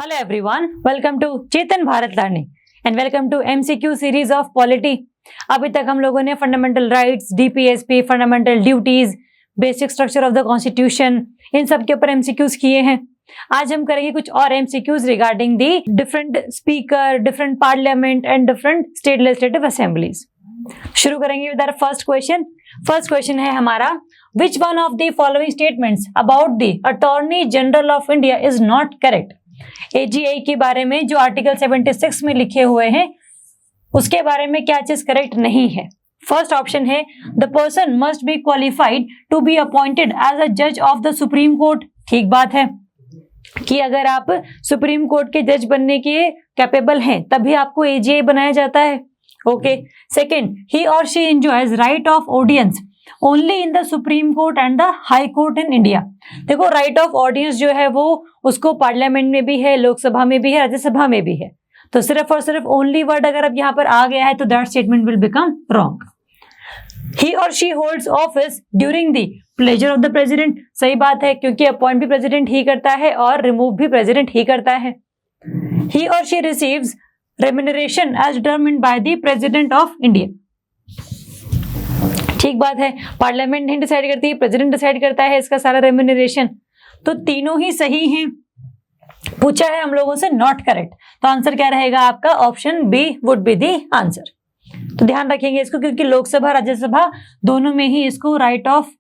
Hello everyone, welcome to Chetan Bharat learning and welcome to MCQ series of polity. अभी तक हम लोगों ने fundamental rights, DPSP, fundamental duties, basic structure of the constitution, इन सब के ऊपर MCQs किए हैं। आज हम करेंगे कुछ और MCQs regarding the different speaker, different parliament and different state legislative assemblies. शुरू करेंगे with our first question. First question है हमारा, which one of the following statements about the attorney general of India is not correct. AGI के बारे में जो article 76 में लिखे हुए हैं उसके बारे में क्या चीज करेक्ट नहीं है। फर्स्ट ऑप्शन है, the person must be qualified to be appointed as a जज ऑफ द सुप्रीम कोर्ट। ठीक बात है कि अगर आप सुप्रीम कोर्ट के जज बनने के कैपेबल हैं तभी आपको AGI बनाया जाता है। ओके। सेकेंड, ही और she enjoys right of audience only in the supreme court and the high court in India. देखो, राइट ऑफ ऑडियंस जो है वो उसको पार्लियामेंट में भी है, लोकसभा में भी है, राज्यसभा में भी है। तो सिर्फ और सिर्फ ओनली वर्ड अगर अब यहाँ पर आ गया है तो that statement will become wrong. He और she holds office during the pleasure of the president. सही बात है, क्योंकि अपॉइंट भी प्रेसिडेंट ही करता है और रिमूव भी प्रेसिडेंट ही करता है। ही और she receives remuneration as determined by the president of India. ठीक बात है, पार्लियामेंट नहीं डिसाइड करती, प्रेसिडेंट डिसाइड करता है इसका सारा रेम्यूनरेशन। तो तीनों ही सही हैं। पूछा है हम लोगों से नॉट करेक्ट, तो आंसर क्या रहेगा आपका? Option B would be the answer. तो ध्यान रखेंगे इसको, क्योंकि लोकसभा राज्यसभा दोनों में ही इसको राइट ऑफ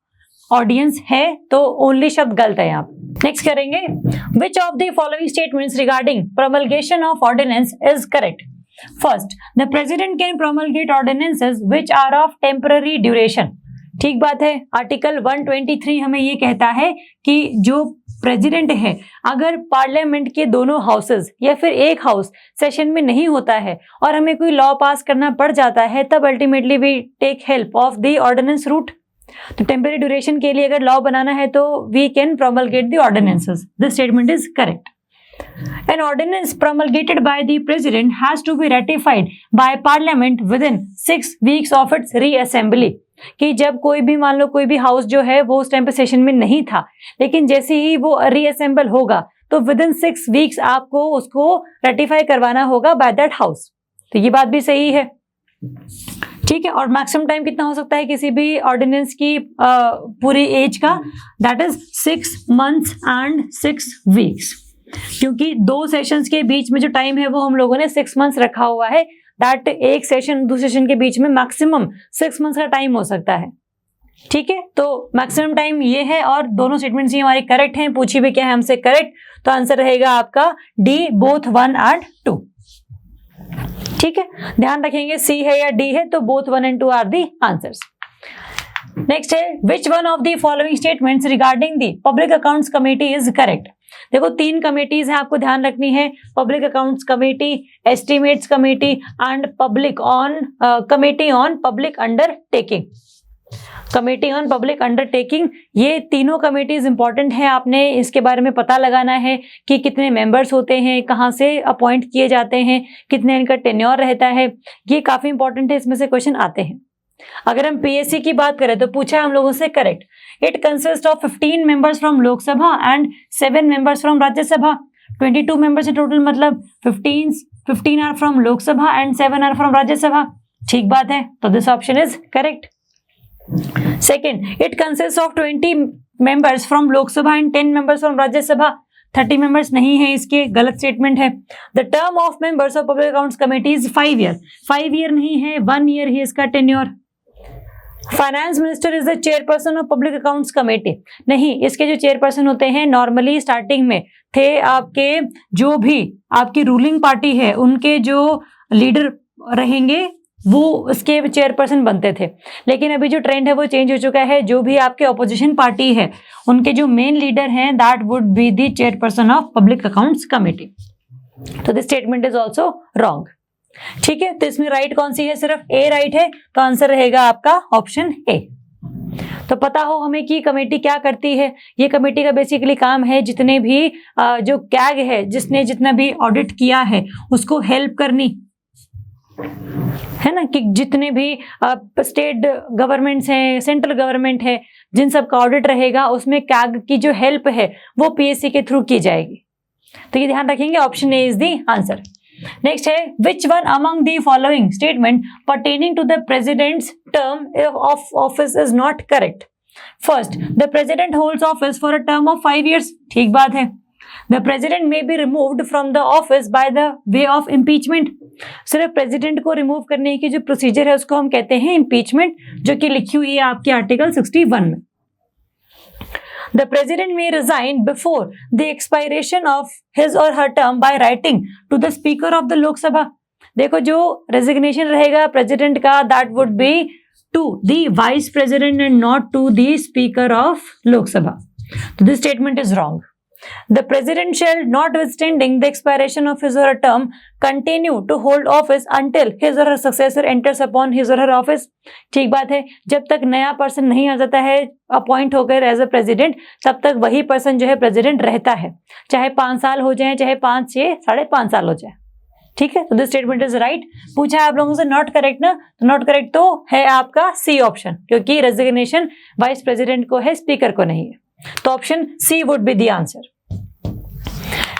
ऑडियंस है, तो ओनली शब्द गलत है यहाँ पे। नेक्स्ट करेंगे, which of the following statements regarding promulgation of ordinance is correct. First, the president can promulgate ordinances which are of temporary duration. ठीक बात है, आर्टिकल 123 हमें ये कहता है कि जो प्रेसिडेंट है अगर पार्लियामेंट के दोनों हाउसेस या फिर एक हाउस सेशन में नहीं होता है और हमें कोई लॉ पास करना पड़ जाता है, तब ultimately we take help of the ordinance route. तो टेम्पररी ड्यूरेशन के लिए अगर लॉ बनाना है तो we can promulgate the ordinances. This statement is correct. An ordinance promulgated by the president has to be ratified by parliament within 6 weeks of its reassembly। कि जब कोई भी, मान लो कोई भी हाउस जो है वो उस टाइम पे सेशन में नहीं था, लेकिन जैसे ही वो रीअसेंबल होगा तो विदिन 6 वीक्स आपको उसको रेटिफाई करवाना होगा बाय दैट हाउस। तो ये बात भी सही है। ठीक है, और मैक्सिमम टाइम कितना हो सकता है किसी भी ऑर्डिनेंस की पूरी एज का? That is 6 months and 6 weeks। क्योंकि दो सेशंस के बीच में जो टाइम है वो हम लोगों ने 6 months रखा हुआ है। दैट एक सेशन दूसरे सेशन के बीच में मैक्सिमम 6 months का टाइम हो सकता है। ठीक है, तो मैक्सिमम टाइम ये है और दोनों स्टेटमेंट्स ही हमारे करेक्ट हैं। पूछी भी क्या है हमसे करेक्ट, तो आंसर रहेगा आपका डी, बोथ 1 and 2। ठीक है, ध्यान रखेंगे C है या D है तो both 1 and 2 are the answers. Next है, which one of the following statements regarding the public accounts committee is correct. देखो, 3 कमेटीज हैं, आपको ध्यान रखनी है। Public accounts committee, estimates committee and public on committee on public undertaking. Committee on public undertaking, ये तीनों committees important हैं। आपने इसके बारे में पता लगाना है कि कितने मेंबर्स होते हैं, कहाँ से अपॉइंट किए जाते हैं, कितने इनका टेन्योर रहता है। ये काफी इंपॉर्टेंट है, इसमें से क्वेश्चन आते हैं। अगर हम PSC की बात करें तो पूछा है हम लोगों से correct, it consist of 15 members from Lok Sabha and 7 members from Rajya Sabha. 22 members है टोटल, मतलब 15 are from Lok Sabha and 7 are from Rajya Sabha. ठीक बात है, तो this option is correct. Second, it consist of 20 members from Lok Sabha and 10 members from Rajya Sabha. 30 members नहीं है, इसके गलत स्टेटमेंट है। The term of members of public accounts committee is 5 year। 5 year नहीं है, 1 year ही इसका tenure. Finance minister is the chairperson of public accounts committee. नहीं, इसके जो चेयरपर्सन होते हैं नॉर्मली स्टार्टिंग में थे आपके, जो भी आपकी रूलिंग पार्टी है उनके जो लीडर रहेंगे वो इसके चेयरपर्सन बनते थे। लेकिन अभी जो ट्रेंड है वो चेंज हो चुका है। जो भी आपके ऑपोजिशन पार्टी है उनके जो मेन लीडर हैं that would be the chairperson of public accounts committee. तो this statement is also wrong. ठीक है, तो इसमें राइट कौन सी है? सिर्फ ए राइट है, तो आंसर रहेगा आपका ऑप्शन ए। तो पता हो हमें कि कमेटी क्या करती है। ये कमेटी का बेसिकली काम है जितने भी जो कैग है, जिसने जितना भी ऑडिट किया है उसको हेल्प करनी है ना, कि जितने भी स्टेट गवर्नमेंट्स हैं, सेंट्रल गवर्नमेंट है, जिन सब का ऑडिट रहेगा उसमें कैग की जो हेल्प है वो PSC के थ्रू की जाएगी। तो ये ध्यान रखेंगे, option A is the answer. Next है, which one among the following statement pertaining to the president's term of office is not correct. First, the president holds office for a term of 5 years, ठीक बात है। The president may be removed from the office by the way of impeachment. सिर्फ president को remove करने की जो procedure है उसको हम कहते हैं इम्पीचमेंट, जो कि लिखी हुई है आपके आर्टिकल 61 में। The president may resign before the expiration of his or her term by writing to the speaker of the Lok Sabha. देखो, जो रेजिग्नेशन रहेगा प्रेसिडेंट का, that would be to the vice president and not to the speaker of Lok Sabha. So this statement is wrong. The president shall, notwithstanding the expiration of his or her term, continue to hold office until his or her successor enters upon his or her office. ठीक बात है, जब तक नया person नहीं आ जाता है appoint होकर एज अ प्रेसिडेंट, तब तक वही पर्सन जो है प्रेसिडेंट रहता है, चाहे 5 साल हो जाए, चाहे 5, 6, 5.5 साल हो जाए। ठीक है, तो दिस स्टेटमेंट इज राइट। पूछा है आप लोगों से नॉट करेक्ट ना, तो नॉट करेक्ट तो है आपका सी ऑप्शन, क्योंकि रेजिग्नेशन वाइस प्रेसिडेंट को है, स्पीकर को नहीं है। तो option C would be the answer.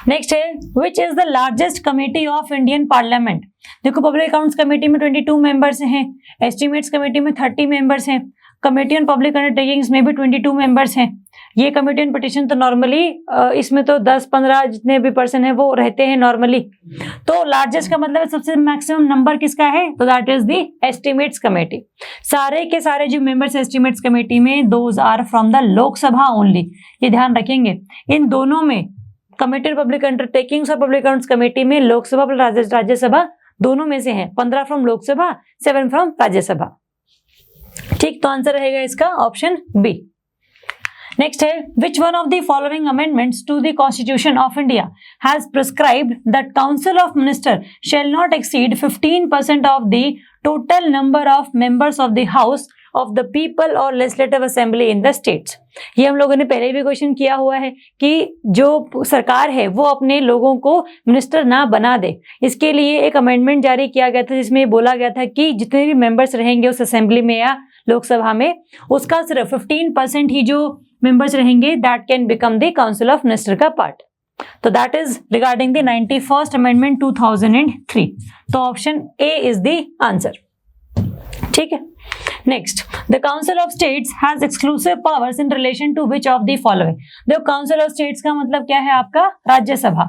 Next है, which is the largest committee of Indian parliament. देखो, पब्लिक अकाउंट्स कमेटी में 22 मेंबर्स हैं, एस्टिमेट्स कमेटी में 30 मेंबर्स हैं, कमेटी ऑन पब्लिक अंडरटेकिंग्स में भी 22 मेंबर्स हैं। ये कमेटी ऑन पिटिशन तो नॉर्मली इसमें तो 10-15 जितने भी पर्सन है वो रहते हैं नॉर्मली। तो लार्जेस्ट का मतलब सबसे मैक्सिमम नंबर किसका है, तो that is the estimates committee. सारे के सारे जो मेंबर्स एस्टिमेट्स कमेटी में, those are from the Lok Sabha only, ये ध्यान रखेंगे। इन दोनों में, कमेटी ऑन पब्लिक अंडरटेकिंग्स और पब्लिक अकाउंट्स कमेटी में, लोकसभा प्लस राज्यसभा दोनों में से हैं, 15 फ्रॉम लोकसभा, 7 फ्रॉम राज्यसभा। ठीक, तो आंसर रहेगा इसका ऑप्शन बी। नेक्स्ट है, which one of the following amendments to the constitution of India has prescribed that council of minister shall not exceed 15% of the total number of members of the house of the people और legislative assembly in the states. ये हम लोगों ने पहले भी question किया हुआ है कि जो सरकार है वो अपने लोगों को मिनिस्टर ना बना दे। इसके लिए एक अमेंडमेंट जारी किया गया था, जिसमें बोला गया था कि जितने भी मेंबर्स रहेंगे उस असेंबली में या लोकसभा में, उसका सिर्फ 15% ही जो मेंबर्स रहेंगे that can become the council of minister का पार्ट। तो that is regarding the 91st amendment 2003। तो option A is the answer. ठीक है, next, the council of states has exclusive powers in relation to which of the following. देखो, council of states का मतलब क्या है आपका, राज्यसभा।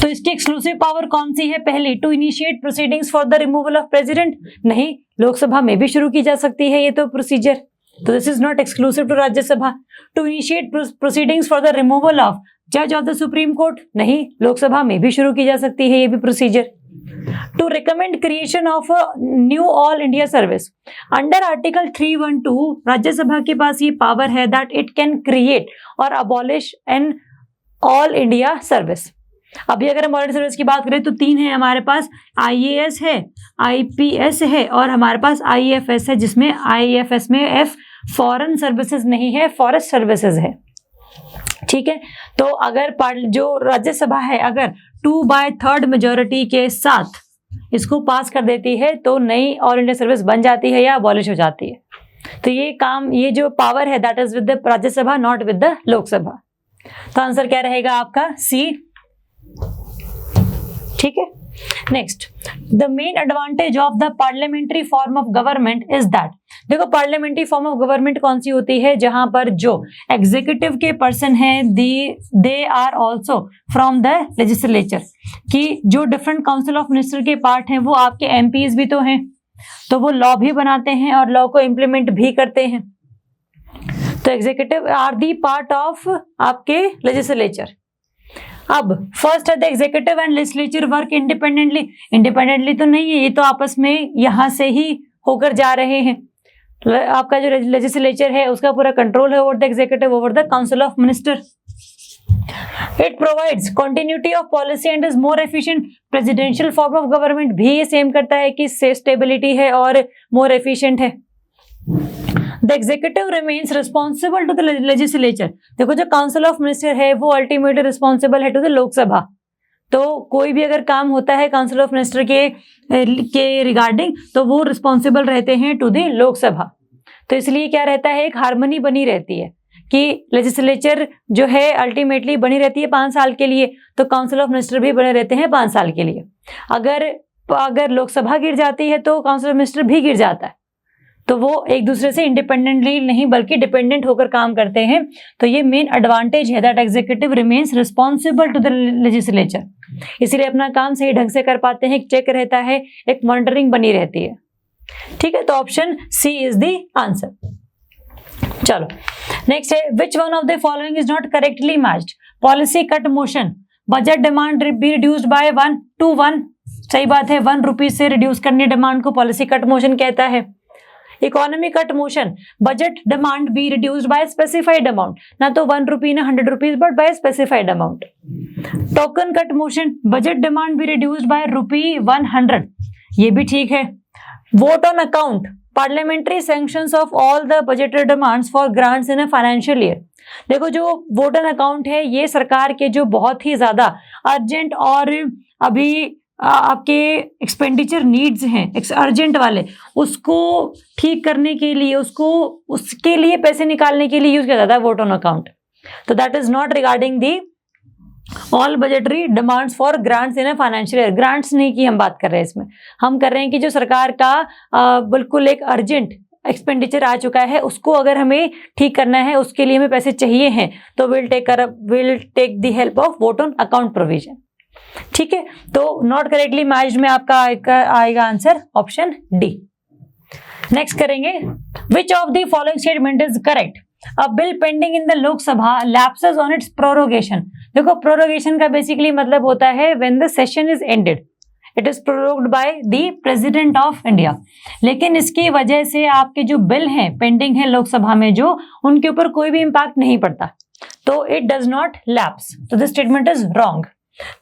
तो इसकी एक्सक्लूसिव पावर कौन सी है, पहली, to initiate proceedings for the removal of president. नहीं, लोकसभा में भी शुरू की जा सकती है ये तो प्रोसीजर, तो this is not exclusive to Rajya Sabha. To initiate proceedings for the removal of जज ऑफ द सुप्रीम कोर्ट, नहीं, लोकसभा में भी शुरू की जा सकती है ये भी procedure. To recommend creation of a new all India service, under Article 312 Rajya Sabha के पास ये पावर है that it can create और abolish an all India service। अभी अगर हम ऑल इंडिया सर्विस की बात करें तो 3 है हमारे पास, IAS है, IPS है और हमारे पास IFS है, जिसमें IFS में F फॉरेन सर्विसेज नहीं है, फॉरेस्ट सर्विसेज है। ठीक है, तो अगर जो राज्यसभा है अगर 2/3 मेजोरिटी के साथ इसको पास कर देती है तो नई ऑल इंडिया सर्विस बन जाती है या अबॉलिश हो जाती है। तो ये काम, ये जो पावर है that is with the Rajya Sabha, not with the Lok Sabha. तो आंसर क्या रहेगा आपका, सी। ठीक है, next, the main advantage of the parliamentary form of government is that. देखो, पार्लियामेंट्री फॉर्म ऑफ गवर्नमेंट कौन सी होती है, जहां पर जो एग्जीक्यूटिव के पर्सन हैं they are also from the legislature, कि जो डिफरेंट काउंसिल ऑफ मिनिस्टर के पार्ट हैं वो आपके एमपीज भी तो हैं, तो वो लॉ भी बनाते हैं और लॉ को इम्प्लीमेंट भी करते हैं। तो executive are the part of आपके लेजिस्लेचर। अब फर्स्ट है the executive and legislature work independently. Independently तो नहीं है, ये तो आपस में यहां से ही होकर जा रहे हैं। आपका जो लेजिस्लेचर है उसका पूरा कंट्रोल है over the executive, over the council of minister. It provides continuity of policy and is more efficient. Presidential form of government भी ये सेम करता है कि स्टेबिलिटी है और मोर एफिशिएंट है। The executive remains responsible to the legislature. देखो, जो काउंसिल ऑफ मिनिस्टर है वो अल्टीमेटली रिस्पॉन्सिबल है टू द लोकसभा। तो कोई भी अगर काम होता है काउंसिल ऑफ मिनिस्टर के रिगार्डिंग तो वो रिस्पॉन्सिबल रहते हैं टू द लोकसभा। तो इसलिए क्या रहता है, एक हार्मनी बनी रहती है कि लेजिस्लेचर जो है अल्टीमेटली बनी रहती है 5 साल के लिए, तो काउंसिल ऑफ मिनिस्टर भी बने रहते हैं 5 साल के लिए। अगर लोकसभा गिर जाती है तो काउंसिल ऑफ मिनिस्टर भी गिर जाता है, तो वो एक दूसरे से इंडिपेंडेंटली नहीं बल्कि डिपेंडेंट होकर काम करते हैं। तो ये मेन एडवांटेज है that executive remains responsible to the legislature, इसीलिए अपना काम सही ढंग से कर पाते हैं, चेक रहता है, एक मॉनिटरिंग बनी रहती है। ठीक है, तो option C is the answer. चलो नेक्स्ट है, which one of the following is not correctly matched? Policy cut motion, budget demand be reduced by 1 to 1, सही बात है, 1 रुपीज से रिड्यूस करने डिमांड को पॉलिसी कट मोशन कहता है। Economy cut motion, budget demand be reduced bye specified amount, ना तो 1 रुपी ना 100 rupees but by specified amount. Token cut motion, budget demand be reduced bye ₹100, ये भी ठीक है। Vote on account, parliamentary sanctions of all the budgetary demands for grants in a financial year. देखो जो vote on account है ये सरकार के जो बहुत ही ज्यादा अर्जेंट और अभी आपके एक्सपेंडिचर नीड्स हैं अर्जेंट वाले, उसको ठीक करने के लिए, उसके लिए पैसे निकालने के लिए यूज किया जाता है वोट ऑन अकाउंट। तो that is not regarding the all budgetary demands for grants in a financial year. Grants नहीं की हम बात कर रहे हैं इसमें, हम कर रहे हैं कि जो सरकार का बिल्कुल एक अर्जेंट एक्सपेंडिचर आ चुका है, उसको अगर हमें ठीक करना है, उसके लिए हमें पैसे चाहिए हैं, तो will take the help of vote on account provision. ठीक है, तो नॉट करेक्टली मैच्ड में आपका आएगा आंसर ऑप्शन डी। नेक्स्ट करेंगे, which of the following statement is correct? A bill pending in the Lok Sabha lapses on its prorogation. देखो prorogation का basically मतलब होता है when the session is ended, it is prorogued by the president of India. लेकिन इसकी वजह से आपके जो बिल हैं पेंडिंग है लोकसभा में, जो उनके ऊपर कोई भी इंपैक्ट नहीं पड़ता, तो इट डज नॉट लैप्स, तो दिस स्टेटमेंट इज रॉन्ग।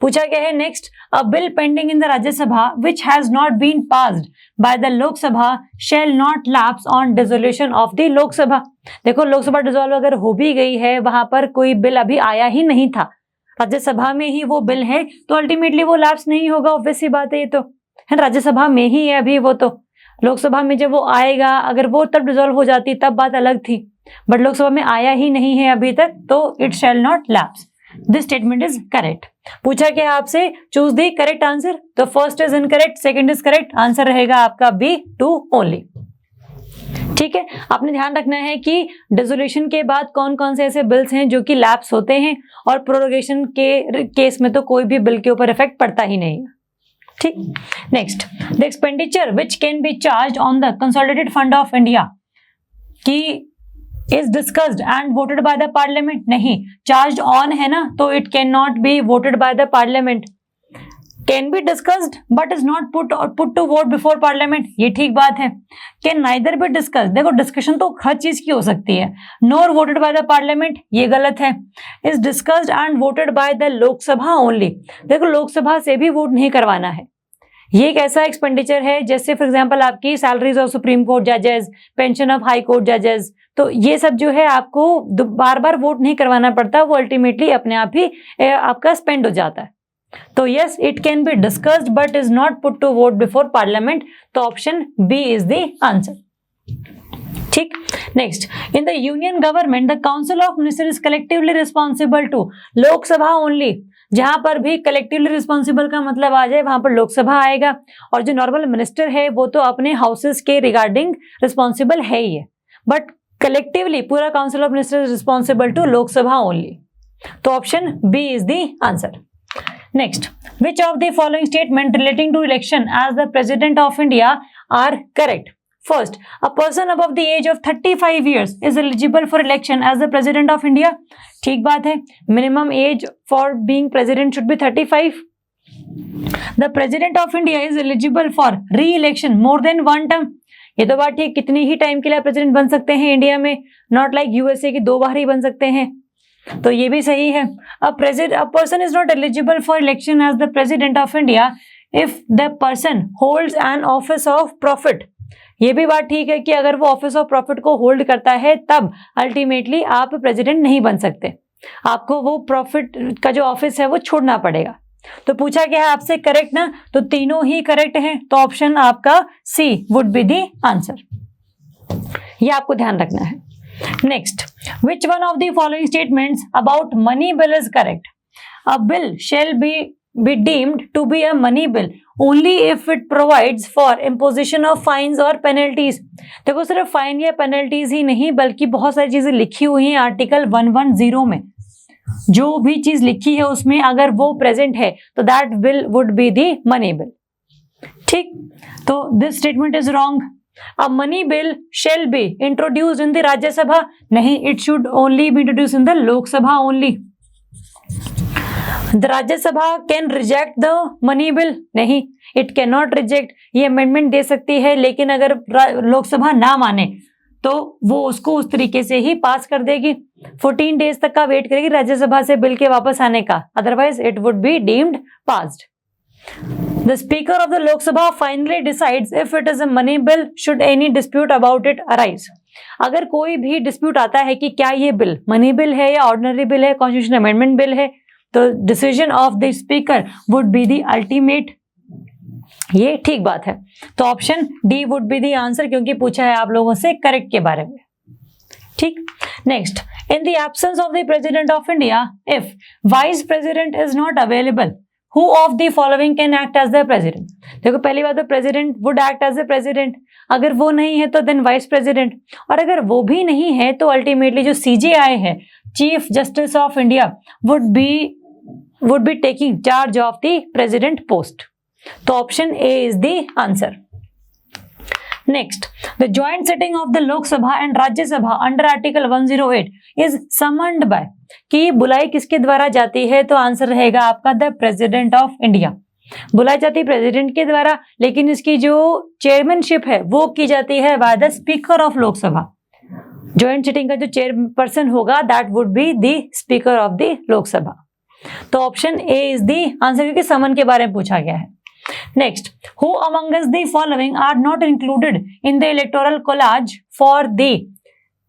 पूछा गया है next, a bill pending in the Rajya Sabha which has not been passed by the Lok Sabha shall not lapse on dissolution of the Lok Sabha. देखो लोकसभा डिसॉल्व अगर हो भी गई है, वहां पर कोई बिल अभी आया ही नहीं था, राज्यसभा में ही वो बिल है, तो अल्टीमेटली वो लैप्स नहीं होगा, ऑब्वियस सी बात है, ये तो है राज्यसभा में ही है अभी, वो तो लोकसभा में जब वो आएगा, अगर वो तब डिसॉल्व हो जाती तब बात अलग थी, बट लोकसभा में आया ही नहीं है अभी तक, तो it shall not lapse. This statement is correct. पूछा क्या आपसे, चूज द करेक्ट आंसर, तो first is incorrect, second is correct, answer रहेगा आपका बी 2 ओनली। ठीक है, आपने ध्यान रखना है कि डिसोल्यूशन के बाद कौन कौन से ऐसे बिल्स हैं जो कि लैप्स होते हैं, और प्रोरोगेशन के केस में तो कोई भी बिल के ऊपर इफेक्ट पड़ता ही नहीं है। ठीक, next, the expenditure which can be charge on the consolidated fund of India की is discussed and voted by the parliament। नहीं, charged on है ना, तो it cannot be voted by the parliament। can be discussed but is not put to vote before parliament, ये ठीक बात है। can neither be discussed, देखो discussion तो हर चीज की हो सकती है, nor voted by the parliament, ये गलत है। is discussed and voted by the Lok Sabha only, देखो लोकसभा से भी वोट नहीं करवाना है। ये एक ऐसा एक्सपेंडिचर है जैसे फॉर एग्जांपल आपकी सैलरीज ऑफ सुप्रीम कोर्ट जजेस, पेंशन ऑफ हाई कोर्ट जजेस, तो ये सब जो है आपको बार बार वोट नहीं करवाना पड़ता, वो अल्टीमेटली अपने आप ही आपका स्पेंड हो जाता है। तो yes, it can be discussed but is not put to vote before parliament, तो option B is the answer. ठीक, next, in the union government the council of minister is collectively responsible to, Lok Sabha only, जहां पर भी collectively responsible का मतलब आ जाए वहां पर लोकसभा आएगा, और जो नॉर्मल मिनिस्टर है वो तो अपने हाउसेस के रिगार्डिंग रिस्पॉन्सिबल है ही है, बट कलेक्टिवली पूरा council of minister is responsible to Lok Sabha only, तो option B is the answer. Next, which of the following statement relating to election as the president of India are correct? First, a person above the age of 35 years is eligible for election as the president of India। ठीक बात है, minimum age for being president should be 35। The president of India is eligible for re-election more than one term। ये तो बात ठीक, कितनी ही time के लिए प्रेसिडेंट बन सकते हैं इंडिया में, नॉट लाइक यूएसए की 2 बार ही बन सकते हैं, तो ये भी सही है। A person is not eligible for election as the president of India if the person holds an office of profit। ये भी बात ठीक है कि अगर वो ऑफिस ऑफ प्रॉफिट को होल्ड करता है तब अल्टीमेटली आप प्रेसिडेंट नहीं बन सकते, आपको वो प्रॉफिट का जो ऑफिस है वो छोड़ना पड़ेगा। तो पूछा गया है आपसे करेक्ट ना, तो तीनों ही करेक्ट हैं, तो ऑप्शन आपका सी वुड बी दी आंसर, ये आपको ध्यान रखना है। Next, which one of the following statements about money bill is correct? A bill shall be deemed to be a money bill only if it provides for imposition of fines or penalties. देखो सिर्फ fine या penalties ही नहीं बल्कि बहुत सारी चीजें लिखी हुई हैं आर्टिकल 110 में। जो भी चीज लिखी है उसमें अगर वो प्रेजेंट है तो that bill would be the money bill. ठीक, तो this statement is wrong. A money bill shall be introduced in the Rajya Sabha. नहीं, it should only be introduced in the Lok Sabha only. The Rajya Sabha can reject the money bill. नहीं, it cannot reject. ये amendment दे सकती है लेकिन अगर लोक सभा ना माने तो वो उसको उस तरीके से ही पास कर देगी। 14 डेज तक का वेट करेगी राज्यसभा से बिल के वापस आने का, otherwise it would be deemed passed. The Speaker of the Lok Sabha finally decides if it is a money bill should any dispute about it arise. अगर कोई भी डिस्प्यूट आता है कि क्या ये बिल मनी बिल है या ऑर्डिनरी बिल है, कॉन्स्टिट्यूशन अमेंडमेंट बिल है, तो decision of the speaker would be the ultimate. ये ठीक बात है, तो option D would be the answer क्योंकि पूछा है आप लोगों से करेक्ट के बारे में। ठीक, next, in the absence of the president of India if vice president is not available Who of the following can act as the president? देखो पहली बात तो president would act as a president, अगर वो नहीं है तो देन वाइस प्रेसिडेंट, और अगर वो भी नहीं है तो अल्टीमेटली जो CJI है, chief justice of India, would be taking charge of the president post. तो option A is the answer. Next, the joint sitting of the Lok Sabha and Rajya Sabha under Article 108 is summoned by, कि बुलाई किसके द्वारा जाती है, तो answer रहेगा आपका द प्रेसिडेंट ऑफ इंडिया। बुलाई जाती है प्रेसिडेंट के द्वारा, लेकिन इसकी जो चेयरमैनशिप है वो की जाती है बाय द स्पीकर ऑफ लोक सभा। ज्वाइंट सिटिंग का जो चेयरपर्सन होगा that would be the speaker of the लोक सभा। तो option A is the answer क्योंकि समन के बारे में पूछा गया है। Next, who among us the following are not included in the electoral college for the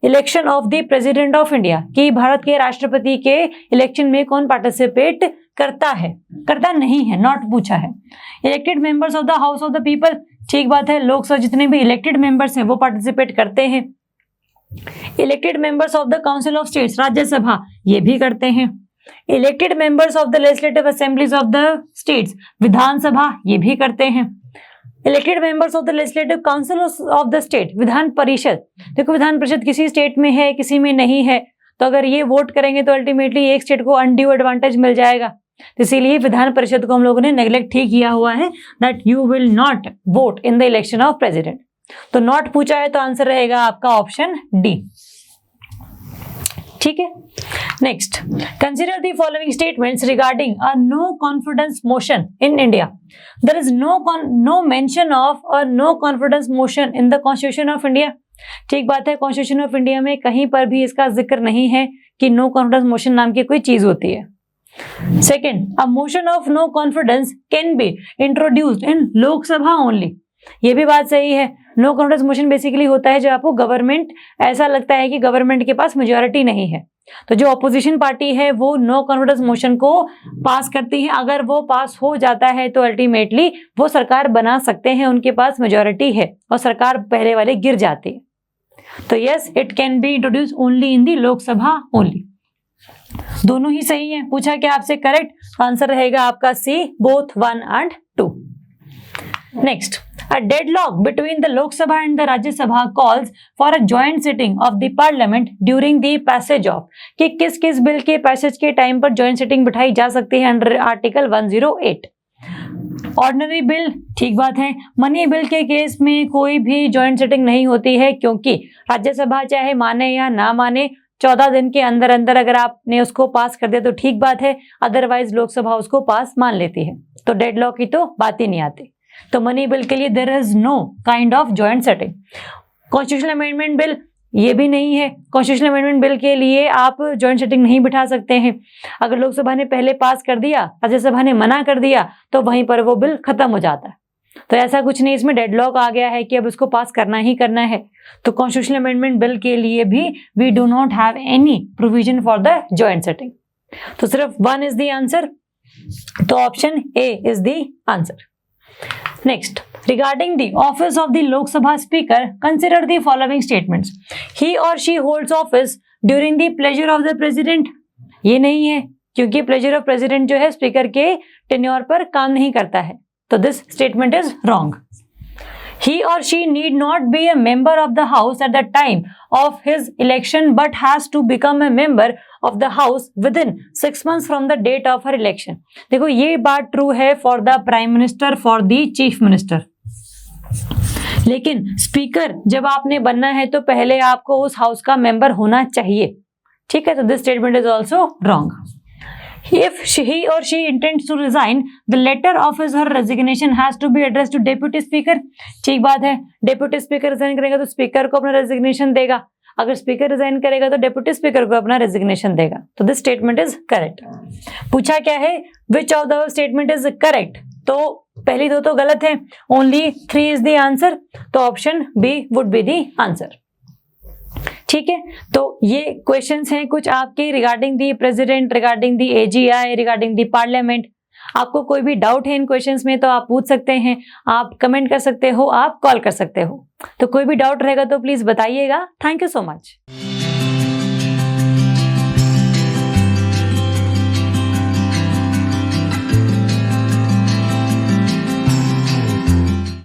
election of the president of India? कि भारत के राष्ट्रपति के इलेक्शन में कौन पार्टिसिपेट करता है, करता नहीं है, नॉट पूछा है। Elected members of the house of the people, ठीक बात है, लोकसभा जितने भी इलेक्टेड मेंबर्स हैं वो पार्टिसिपेट करते हैं। Elected members of the council of states, Rajya Sabha, ये भी करते हैं। Elected members of the legislative assemblies of the states, Vidhan Sabha, ये भी करते हैं। Elected members of the legislative council of the state, Vidhan Parishad, देखो विधान परिषद किसी स्टेट में है किसी में नहीं है, तो अगर ये वोट करेंगे तो अल्टीमेटली एक स्टेट को अनड्यू एडवांटेज मिल जाएगा, तो इसीलिए विधान परिषद को हम लोगों ने नेग्लेक्ट ही किया हुआ है that you will not vote in the election of president. तो नॉट पूछा है तो आंसर रहेगा आपका ऑप्शन डी। ठीक है, next, consider the following statements regarding a no confidence motion in India. There is no mention of a no confidence motion in the constitution of India. ठीक बात है, कॉन्स्टिट्यूशन ऑफ इंडिया में कहीं पर भी इसका जिक्र नहीं है कि नो कॉन्फिडेंस मोशन नाम की कोई चीज होती है। Second, a motion of no confidence can be introduced in Lok Sabha only. ये भी बात सही है, नो कॉन्फिडेंस मोशन बेसिकली होता है जब आपको गवर्नमेंट ऐसा लगता है कि गवर्नमेंट के पास मेजॉरिटी नहीं है, तो जो ऑपोजिशन पार्टी है वो नो कॉन्फिडेंस मोशन को पास करती है। अगर वो पास हो जाता है तो अल्टीमेटली वो सरकार बना सकते हैं, उनके पास मेजॉरिटी है और सरकार पहले वाले गिर जाती है। तो yes, it can be introduce only in the Lok Sabha only. दोनों ही सही है, पूछा क्या आपसे करेक्ट, आंसर रहेगा आपका सी, both 1 and 2। Next, a deadlock between the Lok Sabha and the Rajya Sabha calls for a joint sitting of the Parliament during the passage of, कि किस किस बिल के पैसेज के टाइम पर जॉइंट सिटिंग बिठाई जा सकती है अंडर आर्टिकल 108। ऑर्डिनरी बिल, ठीक बात है, मनी बिल के केस में कोई भी जॉइंट सिटिंग नहीं होती है क्योंकि राज्यसभा चाहे माने या ना माने 14 दिन के अंदर अंदर अगर आपने उसको पास कर दिया तो ठीक बात है, अदरवाइज लोकसभा उसको पास मान लेती है, तो डेडलॉक की तो बात ही नहीं आती। तो मनी बिल के लिए there is no kind of joint setting. Constitutional amendment bill, ये भी नहीं है, कॉन्स्टिट्यूशनल अमेंडमेंट बिल के लिए आप जॉइंट सेटिंग नहीं बिठा सकते हैं। अगर लोकसभा ने पहले पास कर दिया, राज्यसभा ने मना कर दिया, तो वहीं पर वो बिल खत्म हो जाता है। तो ऐसा कुछ नहीं, इसमें डेडलॉक आ गया है कि अब इसको पास करना ही करना है। तो कॉन्स्टिट्यूशनल अमेंडमेंट बिल के लिए भी we do not have any provision for the joint setting. तो सिर्फ 1 इज द आंसर, तो option A is the answer. Next, Regarding the office of the Lok Sabha Speaker, consider the following statements. He or she holds office during the pleasure of the President. ये नहीं है, क्योंकि pleasure of President जो है speaker के tenure पर काम नहीं करता है, तो this statement is wrong. He or she need not be a member of the House at the time of his election, but has to become a member of the House within 6 months from the date of her election. देखो ये बात true है for the Prime Minister, for the Chief Minister. लेकिन speaker जब आपने बनना है तो पहले आपको उस हाउस का मेंबर होना चाहिए, ठीक है, तो this statement is also wrong. If he or she intends to resign, the letter of his or her resignation has to be addressed to Deputy Speaker. ठीक बात है, Deputy Speaker रिजाइन करेगा तो स्पीकर को अपना रेजिग्नेशन देगा, अगर speaker resign करेगा तो डेप्यूटी स्पीकर को अपना रेजिग्नेशन देगा, तो दिस स्टेटमेंट इज करेक्ट. पूछा क्या है, which of the statement is correct, तो पहली दो तो गलत है, ओनली 3 इज द आंसर, तो option B would be the answer. ठीक है, तो ये क्वेश्चंस हैं कुछ आपके regarding the president, regarding the AGI, regarding the parliament. आपको कोई भी डाउट है इन क्वेश्चंस में तो आप पूछ सकते हैं, आप कमेंट कर सकते हो, आप कॉल कर सकते हो. तो कोई भी डाउट रहेगा तो प्लीज बताइएगा. Thank you so much.